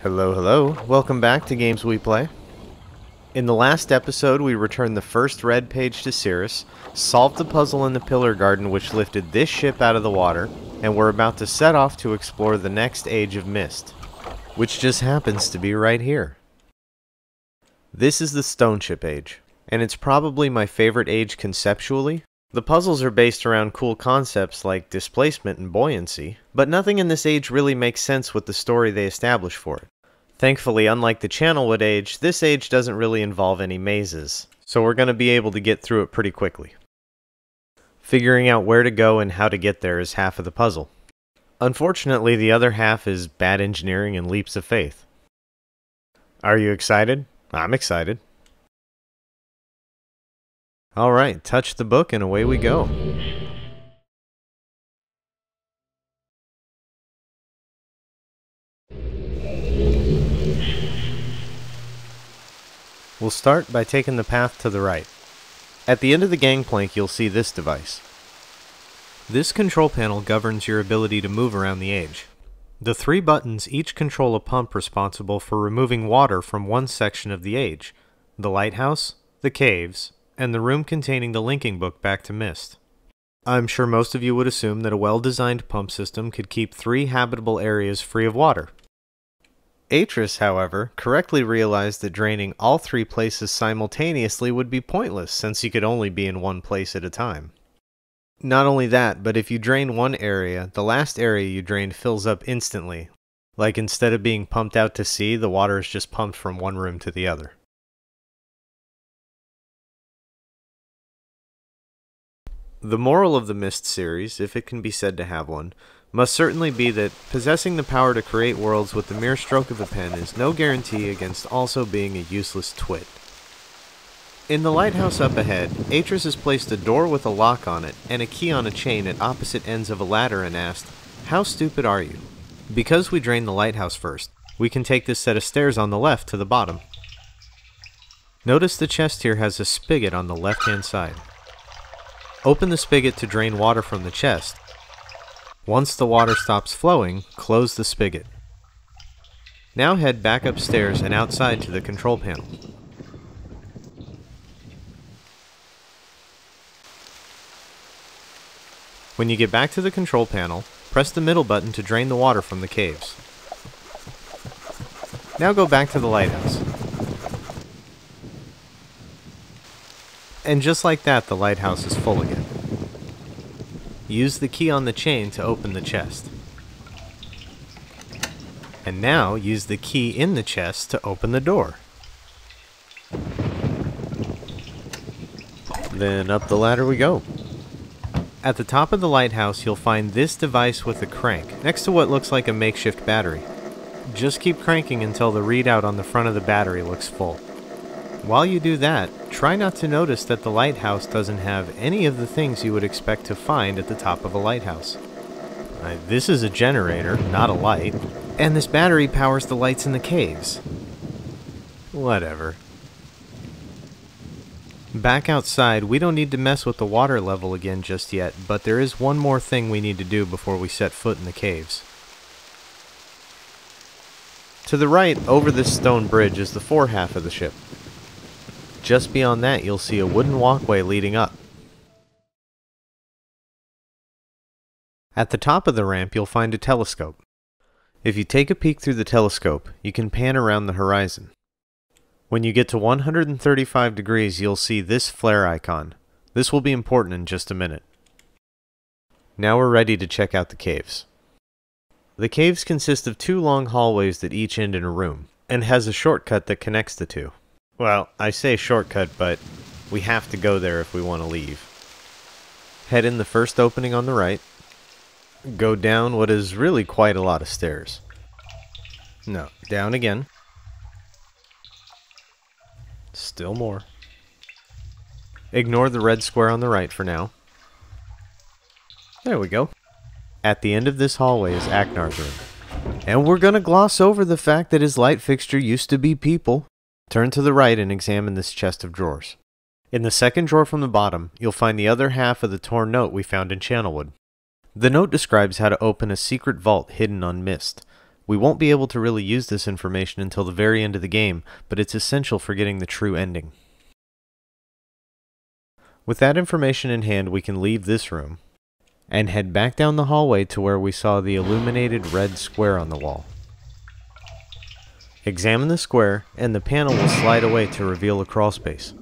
Hello, hello. Welcome back to Games We Play. In the last episode, we returned the first red page to Cirrus, solved the puzzle in the Pillar Garden which lifted this ship out of the water, and we're about to set off to explore the next age of Myst, which just happens to be right here. This is the Stoneship age, and it's probably my favorite age conceptually. The puzzles are based around cool concepts like displacement and buoyancy, but nothing in this age really makes sense with the story they establish for it. Thankfully, unlike the Channelwood age, this age doesn't really involve any mazes, so we're going to be able to get through it pretty quickly. Figuring out where to go and how to get there is half of the puzzle. Unfortunately, the other half is bad engineering and leaps of faith. Are you excited? I'm excited. Alright, touch the book and away we go. We'll start by taking the path to the right. At the end of the gangplank, you'll see this device. This control panel governs your ability to move around the age. The three buttons each control a pump responsible for removing water from one section of the age: the lighthouse, the caves, and the room containing the linking book back to Myst. I'm sure most of you would assume that a well-designed pump system could keep 3 habitable areas free of water. Atrus, however, correctly realized that draining all 3 places simultaneously would be pointless, since you could only be in one place at a time. Not only that, but if you drain one area, the last area you drained fills up instantly. Like instead of being pumped out to sea, the water is just pumped from one room to the other. The moral of the Myst series, if it can be said to have one, must certainly be that possessing the power to create worlds with the mere stroke of a pen is no guarantee against also being a useless twit. In the lighthouse up ahead, Atrus has placed a door with a lock on it and a key on a chain at opposite ends of a ladder and asked, "How stupid are you?" Because we drained the lighthouse first, we can take this set of stairs on the left to the bottom. Notice the chest here has a spigot on the left-hand side. Open the spigot to drain water from the chest. Once the water stops flowing, close the spigot. Now head back upstairs and outside to the control panel. When you get back to the control panel, press the middle button to drain the water from the caves. Now go back to the lighthouse. And just like that, the lighthouse is full again. Use the key on the chain to open the chest. And now use the key in the chest to open the door. Then up the ladder we go. At the top of the lighthouse, you'll find this device with a crank, next to what looks like a makeshift battery. Just keep cranking until the readout on the front of the battery looks full. While you do that, try not to notice that the lighthouse doesn't have any of the things you would expect to find at the top of a lighthouse. This is a generator, not a light, and this battery powers the lights in the caves. Whatever. Back outside, we don't need to mess with the water level again just yet, but there is one more thing we need to do before we set foot in the caves. To the right, over this stone bridge, is the fore half of the ship. Just beyond that, you'll see a wooden walkway leading up. At the top of the ramp, you'll find a telescope. If you take a peek through the telescope, you can pan around the horizon. When you get to 135 degrees, you'll see this flare icon. This will be important in just a minute. Now we're ready to check out the caves. The caves consist of 2 long hallways that each end in a room, and has a shortcut that connects the 2. Well, I say shortcut, but we have to go there if we want to leave. Head in the first opening on the right. Go down what is really quite a lot of stairs. No, down again. Still more. Ignore the red square on the right for now. There we go. At the end of this hallway is Aknar's room. And we're gonna gloss over the fact that his light fixture used to be people. Turn to the right and examine this chest of drawers. In the second drawer from the bottom, you'll find the other half of the torn note we found in Channelwood. The note describes how to open a secret vault hidden on Myst. We won't be able to really use this information until the very end of the game, but it's essential for getting the true ending. With that information in hand, we can leave this room and head back down the hallway to where we saw the illuminated red square on the wall. Examine the square, and the panel will slide away to reveal a crawlspace.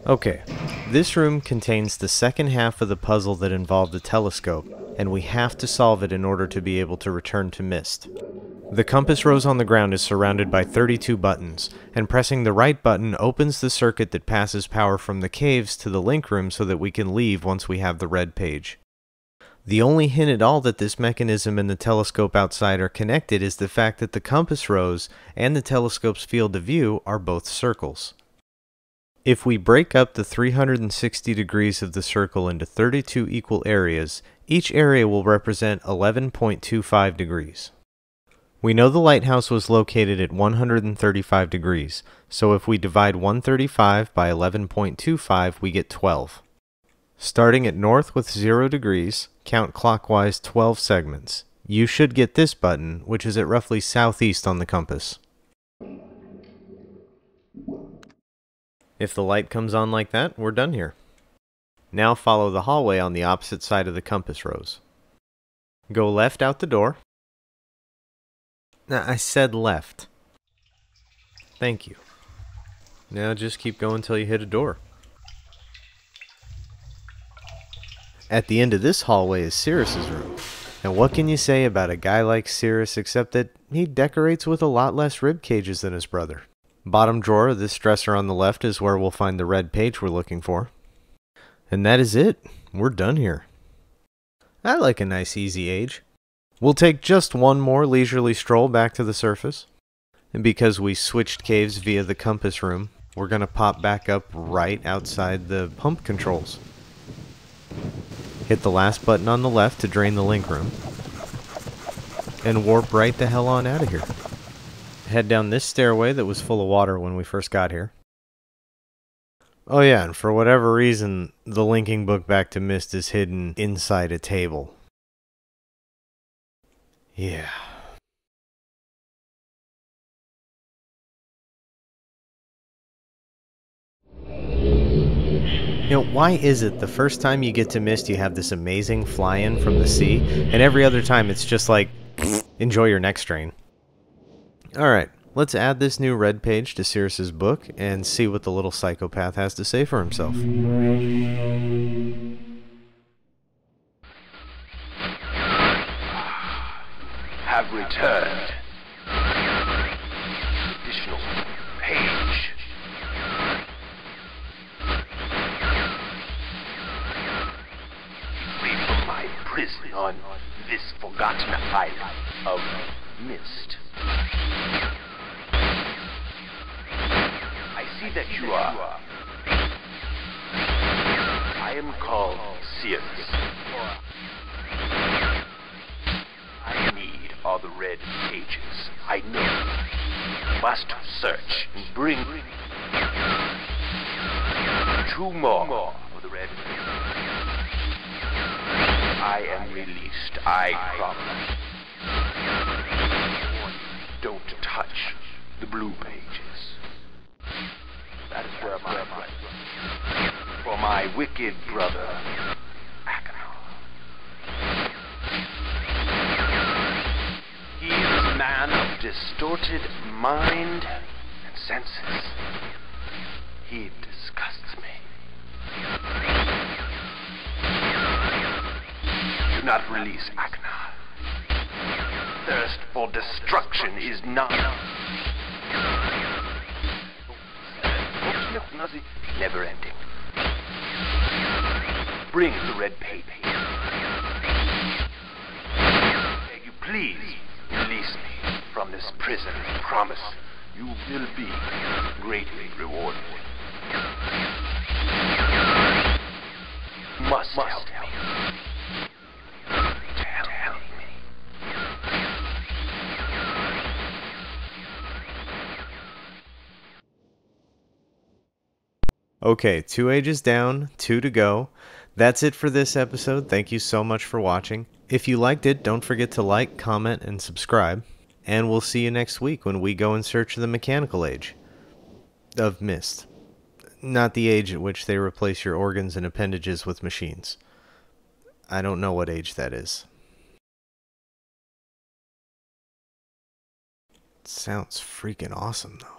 Okay, this room contains the second half of the puzzle that involved the telescope, and we have to solve it in order to be able to return to Myst. The compass rose on the ground is surrounded by 32 buttons, and pressing the right button opens the circuit that passes power from the caves to the link room so that we can leave once we have the red page. The only hint at all that this mechanism and the telescope outside are connected is the fact that the compass rose and the telescope's field of view are both circles. If we break up the 360 degrees of the circle into 32 equal areas, each area will represent 11.25 degrees. We know the lighthouse was located at 135 degrees, so if we divide 135 by 11.25, we get 12. Starting at north with 0 degrees, count clockwise 12 segments. You should get this button, which is at roughly southeast on the compass. If the light comes on like that, we're done here. Now follow the hallway on the opposite side of the compass rose. Go left out the door. I said left. Thank you. Now just keep going until you hit a door. At the end of this hallway is Cirrus's room. And what can you say about a guy like Cirrus except that he decorates with a lot less rib cages than his brother. Bottom drawer of this dresser on the left is where we'll find the red page we're looking for. And that is it. We're done here. I like a nice easy age. We'll take just one more leisurely stroll back to the surface. And because we switched caves via the compass room, we're going to pop back up right outside the pump controls. Hit the last button on the left to drain the link room. And warp right the hell on out of here. Head down this stairway that was full of water when we first got here. Oh yeah, and for whatever reason, the linking book back to Myst is hidden inside a table. Yeah. You know, why is it the first time you get to Myst you have this amazing fly-in from the sea, and every other time it's just like, enjoy your next strain. Alright, let's add this new red page to Cirrus's book and see what the little psychopath has to say for himself. Have returned. Additional page. Free from my prison on this forgotten island of Myst. I see that you are. I am called Cirrus. I need all the red pages. I know. Must search and bring 2 more of the red pages. I am released. I promise. Don't touch the blue pages. That is where my brother, for my wicked brother, he is a man of distorted mind and senses. He disgusts me. Do not release Aknar. Thirst for destruction is not never ending. Bring the red page. Beg you, please release me from this prison. I promise you will be greatly rewarded. You must help me. Tell me. Okay, 2 ages down, 2 to go. That's it for this episode. Thank you so much for watching. If you liked it, don't forget to like, comment, and subscribe. And we'll see you next week when we go in search of the mechanical age of Myst. Not the age at which they replace your organs and appendages with machines. I don't know what age that is. Sounds freaking awesome, though.